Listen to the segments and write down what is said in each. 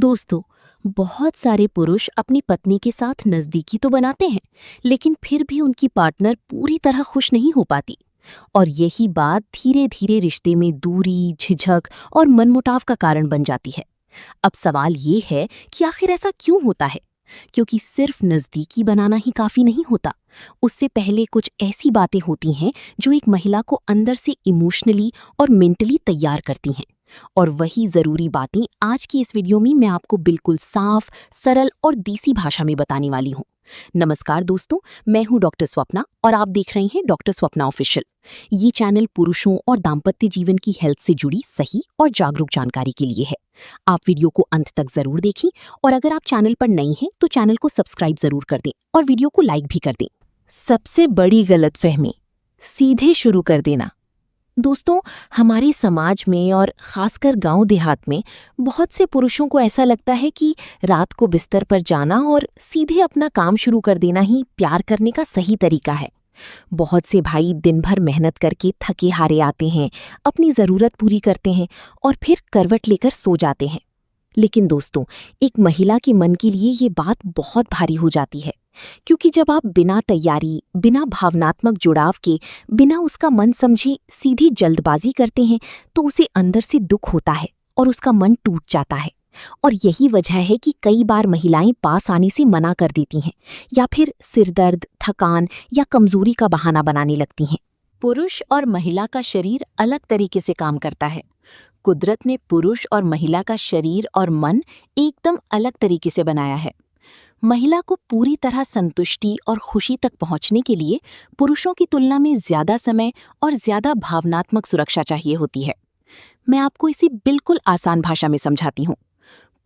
दोस्तों, बहुत सारे पुरुष अपनी पत्नी के साथ नजदीकी तो बनाते हैं, लेकिन फिर भी उनकी पार्टनर पूरी तरह खुश नहीं हो पाती। और यही बात धीरे धीरे रिश्ते में दूरी, झिझक और मनमुटाव का कारण बन जाती है। अब सवाल ये है कि आखिर ऐसा क्यों होता है? क्योंकि सिर्फ नजदीकी बनाना ही काफी नहीं होता। उससे पहले कुछ ऐसी बातें होती हैं जो एक महिला को अंदर से इमोशनली और मेंटली तैयार करती हैं। और वही जरूरी बातें आज की इस वीडियो में मैं आपको बिल्कुल साफ, सरल और देसी भाषा में बताने वाली हूँ। नमस्कार दोस्तों, मैं हूँ डॉक्टर स्वप्ना और आप देख रहे हैं डॉक्टर स्वप्ना ऑफिशियल। ये चैनल पुरुषों और दाम्पत्य जीवन की हेल्थ से जुड़ी सही और जागरूक जानकारी के लिए है। आप वीडियो को अंत तक जरूर देखें और अगर आप चैनल पर नए हैं तो चैनल को सब्सक्राइब जरूर कर दें और वीडियो को लाइक भी कर दें। सबसे बड़ी गलतफहमी, सीधे शुरू कर देना। दोस्तों, हमारे समाज में और खासकर गांव देहात में बहुत से पुरुषों को ऐसा लगता है कि रात को बिस्तर पर जाना और सीधे अपना काम शुरू कर देना ही प्यार करने का सही तरीका है। बहुत से भाई दिन भर मेहनत करके थके हारे आते हैं, अपनी ज़रूरत पूरी करते हैं और फिर करवट लेकर सो जाते हैं। लेकिन दोस्तों, एक महिला के मन के लिए ये बात बहुत भारी हो जाती है, क्योंकि जब आप बिना तैयारी, बिना भावनात्मक जुड़ाव के, बिना उसका मन समझे सीधी जल्दबाजी करते हैं तो उसे अंदर से दुख होता है और उसका मन टूट जाता है। और यही वजह है कि कई बार महिलाएं पास आने से मना कर देती हैं या फिर सिरदर्द, थकान या कमजोरी का बहाना बनाने लगती हैं। पुरुष और महिला का शरीर अलग तरीके से काम करता है। कुदरत ने पुरुष और महिला का शरीर और मन एकदम अलग तरीके से बनाया है। महिला को पूरी तरह संतुष्टि और खुशी तक पहुंचने के लिए पुरुषों की तुलना में ज्यादा समय और ज्यादा भावनात्मक सुरक्षा चाहिए होती है। मैं आपको इसी बिल्कुल आसान भाषा में समझाती हूँ।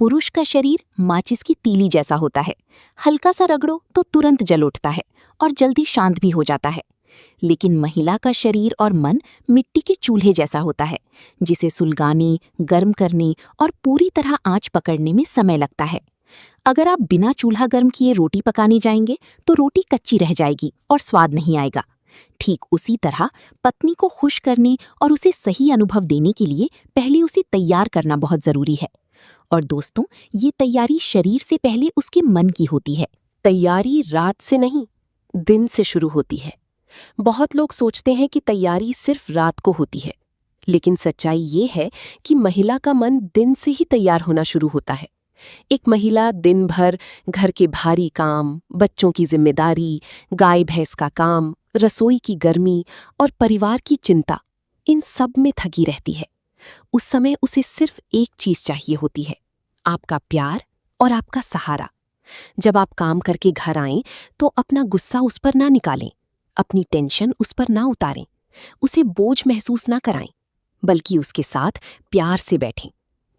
पुरुष का शरीर माचिस की तीली जैसा होता है। हल्का सा रगड़ो तो तुरंत जल उठता है और जल्दी शांत भी हो जाता है। लेकिन महिला का शरीर और मन मिट्टी के चूल्हे जैसा होता है, जिसे सुलगाने, गर्म करने और पूरी तरह आंच पकड़ने में समय लगता है। अगर आप बिना चूल्हा गर्म किए रोटी पकाने जाएंगे तो रोटी कच्ची रह जाएगी और स्वाद नहीं आएगा। ठीक उसी तरह पत्नी को खुश करने और उसे सही अनुभव देने के लिए पहले उसे तैयार करना बहुत जरूरी है। और दोस्तों, ये तैयारी शरीर से पहले उसके मन की होती है। तैयारी रात से नहीं, दिन से शुरू होती है। बहुत लोग सोचते हैं कि तैयारी सिर्फ रात को होती है, लेकिन सच्चाई ये है कि महिला का मन दिन से ही तैयार होना शुरू होता है। एक महिला दिन भर घर के भारी काम, बच्चों की जिम्मेदारी, गाय भैंस का काम, रसोई की गर्मी और परिवार की चिंता, इन सब में थकी रहती है। उस समय उसे सिर्फ एक चीज चाहिए होती है, आपका प्यार और आपका सहारा। जब आप काम करके घर आएं तो अपना गुस्सा उस पर ना निकालें, अपनी टेंशन उस पर ना उतारें, उसे बोझ महसूस ना कराएं, बल्कि उसके साथ प्यार से बैठें,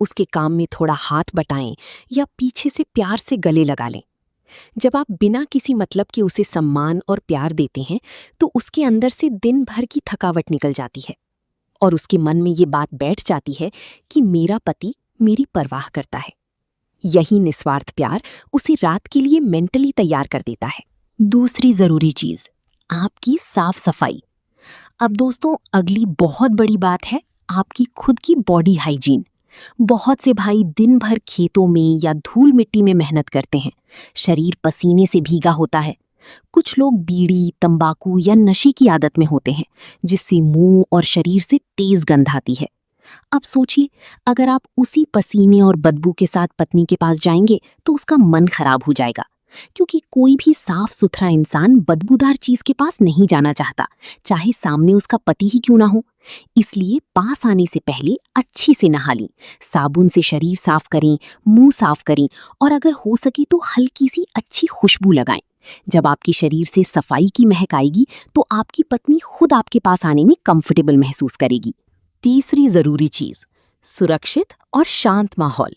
उसके काम में थोड़ा हाथ बटाएं या पीछे से प्यार से गले लगा लें। जब आप बिना किसी मतलब के उसे सम्मान और प्यार देते हैं तो उसके अंदर से दिन भर की थकावट निकल जाती है और उसके मन में ये बात बैठ जाती है कि मेरा पति मेरी परवाह करता है। यही निस्वार्थ प्यार उसे रात के लिए मेंटली तैयार कर देता है। दूसरी जरूरी चीज, आपकी साफ सफाई। अब दोस्तों, अगली बहुत बड़ी बात है आपकी खुद की बॉडी हाइजीन। बहुत से भाई दिन भर खेतों में या धूल मिट्टी में मेहनत करते हैं, शरीर पसीने से भीगा होता है। कुछ लोग बीड़ी, तंबाकू या नशे की आदत में होते हैं, जिससे मुंह और शरीर से तेज गंध आती है। अब सोचिए, अगर आप उसी पसीने और बदबू के साथ पत्नी के पास जाएंगे तो उसका मन खराब हो जाएगा, क्योंकि कोई भी साफ सुथरा इंसान बदबूदार चीज के पास नहीं जाना चाहता, चाहे सामने उसका पति ही क्यों ना हो। इसलिए पास आने से पहले अच्छी से नहा लें, साबुन से शरीर साफ करें, मुंह साफ करें और अगर हो सके तो हल्की सी अच्छी खुशबू लगाएं। जब आपके शरीर से सफाई की महक आएगी तो आपकी पत्नी खुद आपके पास आने में कंफर्टेबल महसूस करेगी। तीसरी जरूरी चीज, सुरक्षित और शांत माहौल।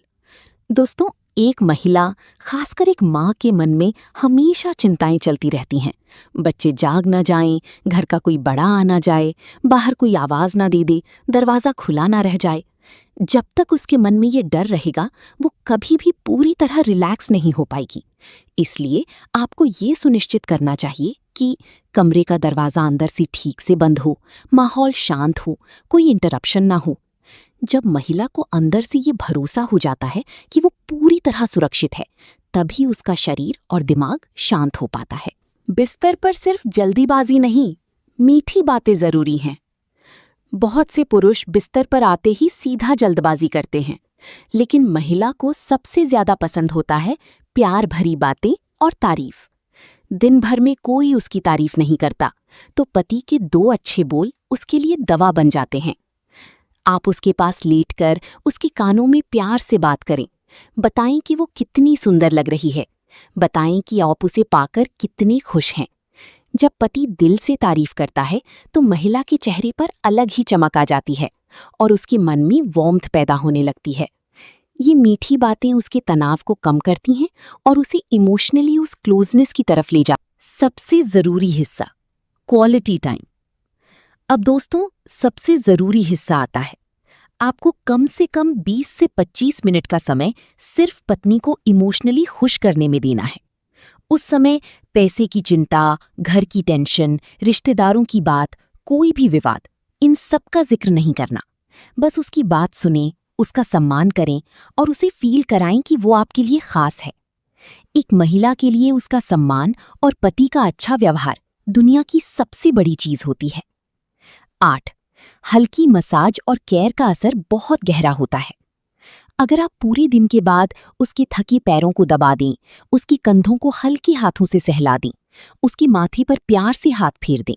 दोस्तों, एक महिला, खासकर एक माँ के मन में हमेशा चिंताएं चलती रहती हैं। बच्चे जाग ना जाएं, घर का कोई बड़ा आ ना जाए, बाहर कोई आवाज ना दे दे, दरवाजा खुला ना रह जाए। जब तक उसके मन में ये डर रहेगा, वो कभी भी पूरी तरह रिलैक्स नहीं हो पाएगी। इसलिए आपको ये सुनिश्चित करना चाहिए कि कमरे का दरवाजा अंदर से ठीक से बंद हो, माहौल शांत हो, कोई इंटरप्शन ना हो। जब महिला को अंदर से ये भरोसा हो जाता है कि वो पूरी तरह सुरक्षित है, तभी उसका शरीर और दिमाग शांत हो पाता है। बिस्तर पर सिर्फ जल्दीबाजी नहीं, मीठी बातें जरूरी हैं। बहुत से पुरुष बिस्तर पर आते ही सीधा जल्दबाजी करते हैं, लेकिन महिला को सबसे ज्यादा पसंद होता है प्यार भरी बातें और तारीफ। दिन भर में कोई उसकी तारीफ नहीं करता, तो पति के 2 अच्छे बोल उसके लिए दवा बन जाते हैं। आप उसके पास लेटकर उसके कानों में प्यार से बात करें। बताएं कि वो कितनी सुंदर लग रही है। बताएं कि आप उसे पाकर कितने खुश हैं। जब पति दिल से तारीफ करता है तो महिला के चेहरे पर अलग ही चमक आ जाती है और उसके मन में वार्मथ पैदा होने लगती है। ये मीठी बातें उसके तनाव को कम करती हैं और उसे इमोशनली उस क्लोजनेस की तरफ ले जा। सबसे जरूरी हिस्सा, क्वालिटी टाइम। अब दोस्तों, सबसे जरूरी हिस्सा आता है। आपको कम से कम 20 से 25 मिनट का समय सिर्फ पत्नी को इमोशनली खुश करने में देना है। उस समय पैसे की चिंता, घर की टेंशन, रिश्तेदारों की बात, कोई भी विवाद, इन सब का जिक्र नहीं करना। बस उसकी बात सुनें, उसका सम्मान करें और उसे फील कराएं कि वो आपके लिए खास है। एक महिला के लिए उसका सम्मान और पति का अच्छा व्यवहार दुनिया की सबसे बड़ी चीज होती है। 8. हल्की मसाज और केयर का असर बहुत गहरा होता है। अगर आप पूरे दिन के बाद उसके थके पैरों को दबा दें, उसकी कंधों को हल्के हाथों से सहला दें, उसके माथे पर प्यार से हाथ फेर दें,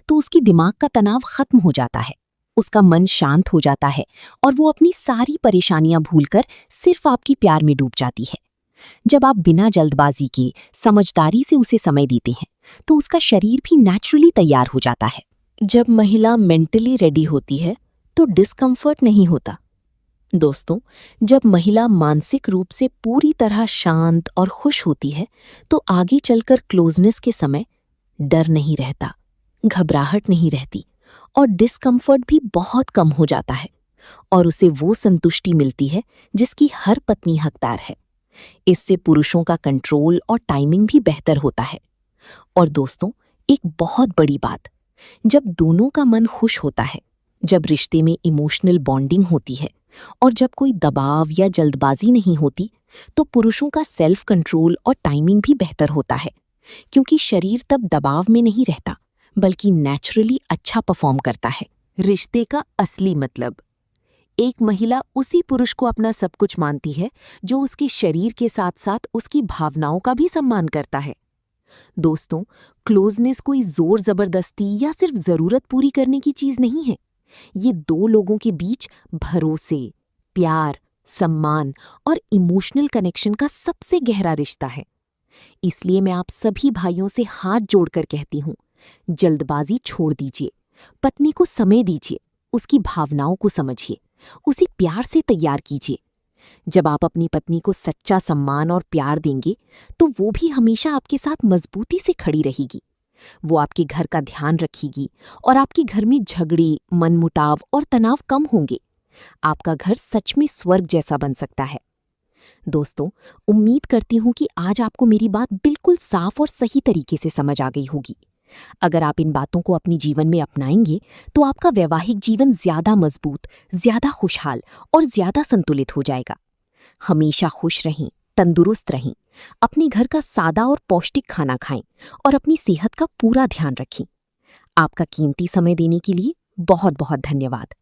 तो उसके दिमाग का तनाव खत्म हो जाता है, उसका मन शांत हो जाता है और वो अपनी सारी परेशानियां भूलकर सिर्फ आपके प्यार में डूब जाती है। जब आप बिना जल्दबाजी के समझदारी से उसे समय देते हैं, तो उसका शरीर भी नेचुरली तैयार हो जाता है। जब महिला मेंटली रेडी होती है तो डिस्कम्फर्ट नहीं होता। दोस्तों, जब महिला मानसिक रूप से पूरी तरह शांत और खुश होती है तो आगे चलकर क्लोजनेस के समय डर नहीं रहता, घबराहट नहीं रहती और डिस्कम्फर्ट भी बहुत कम हो जाता है और उसे वो संतुष्टि मिलती है जिसकी हर पत्नी हकदार है। इससे पुरुषों का कंट्रोल और टाइमिंग भी बेहतर होता है। और दोस्तों, एक बहुत बड़ी बात, जब दोनों का मन खुश होता है, जब रिश्ते में इमोशनल बॉन्डिंग होती है और जब कोई दबाव या जल्दबाजी नहीं होती, तो पुरुषों का सेल्फ कंट्रोल और टाइमिंग भी बेहतर होता है, क्योंकि शरीर तब दबाव में नहीं रहता बल्कि नेचुरली अच्छा परफॉर्म करता है। रिश्ते का असली मतलब, एक महिला उसी पुरुष को अपना सब कुछ मानती है जो उसके शरीर के साथ साथ उसकी भावनाओं का भी सम्मान करता है। दोस्तों, क्लोजनेस कोई जोर जबरदस्ती या सिर्फ जरूरत पूरी करने की चीज नहीं है। ये 2 लोगों के बीच भरोसे, प्यार, सम्मान और इमोशनल कनेक्शन का सबसे गहरा रिश्ता है। इसलिए मैं आप सभी भाइयों से हाथ जोड़कर कहती हूँ, जल्दबाजी छोड़ दीजिए, पत्नी को समय दीजिए, उसकी भावनाओं को समझिए, उसे प्यार से तैयार कीजिए। जब आप अपनी पत्नी को सच्चा सम्मान और प्यार देंगे, तो वो भी हमेशा आपके साथ मजबूती से खड़ी रहेगी। वो आपके घर का ध्यान रखेगी और आपके घर में झगड़े, मनमुटाव और तनाव कम होंगे। आपका घर सच में स्वर्ग जैसा बन सकता है। दोस्तों, उम्मीद करती हूँ कि आज आपको मेरी बात बिल्कुल साफ और सही तरीके से समझ आ गई होगी। अगर आप इन बातों को अपने जीवन में अपनाएंगे, तो आपका वैवाहिक जीवन ज्यादा मजबूत, ज्यादा खुशहाल और ज्यादा संतुलित हो जाएगा। हमेशा खुश रहें, तंदुरुस्त रहें, अपने घर का सादा और पौष्टिक खाना खाएं और अपनी सेहत का पूरा ध्यान रखें। आपका कीमती समय देने के लिए बहुत बहुत धन्यवाद।